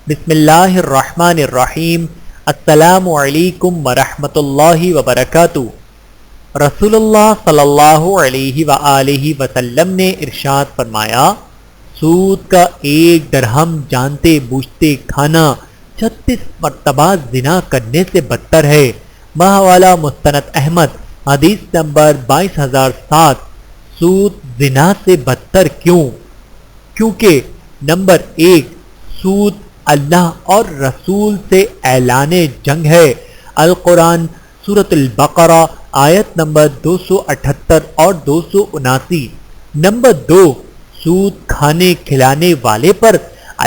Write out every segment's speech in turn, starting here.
بسم اللہ الرحمن الرحیم۔ السلام علیکم ورحمۃ اللہ وبرکاتہ۔ رسول اللہ صلی اللہ علیہ وآلہ وسلم نے ارشاد فرمایا، سود کا 1 درہم جانتے بوجھتے کھانا 36 مرتبہ زنا کرنے سے بدتر ہے۔ بحوالہ مستند احمد، حدیث نمبر 22007۔ سود زنا سے بدتر کیوں؟ کیونکہ نمبر 1، سود اللہ اور رسول سے اعلان جنگ ہے۔ القرآن سورۃ البقرہ آیت نمبر 278 اور 279۔ نمبر 2، سود کھانے کھلانے والے پر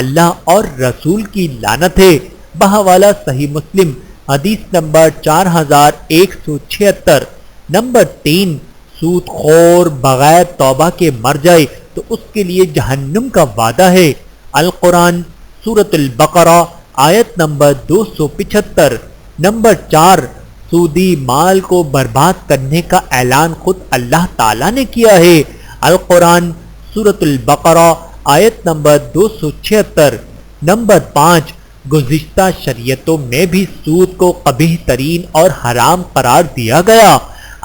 اللہ اور رسول کی لعنت ہے۔ بحوالہ صحیح مسلم، حدیث نمبر 4176۔ نمبر 3، سود خور بغیر توبہ کے مر جائے تو اس کے لیے جہنم کا وعدہ ہے۔ القرآن سورۃ البقرہ آیت نمبر 275۔ نمبر 4، سودی مال کو برباد کرنے کا اعلان خود اللہ تعالیٰ نے کیا ہے۔ القرآن سورۃ البقرہ آیت نمبر 276۔ نمبر 5، گزشتہ شریعتوں میں بھی سود کو قبیح ترین اور حرام قرار دیا گیا۔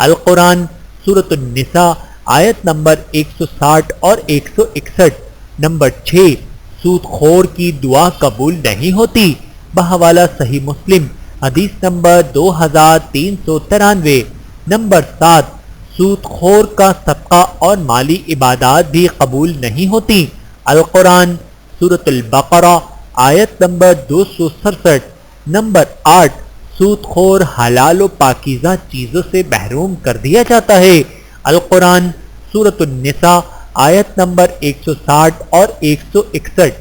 القرآن سورۃ النساء آیت نمبر 160 اور 161۔ نمبر 6، سود خور کی دعا قبول نہیں ہوتی۔ بحوالہ صحیح مسلم، حدیث نمبر 2393۔ نمبر 7، سود خور کا صدقہ اور مالی عبادات بھی قبول نہیں ہوتی۔ القرآن سورۃ البقرہ آیت نمبر 267۔ نمبر 8، سود خور حلال و پاکیزہ چیزوں سے محروم کر دیا جاتا ہے۔ القرآن سورۃ النساء آیت نمبر 160 اور 161۔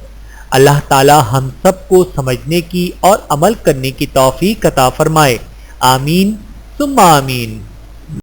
اللہ تعالی ہم سب کو سمجھنے کی اور عمل کرنے کی توفیق عطا فرمائے۔ آمین ثم آمین۔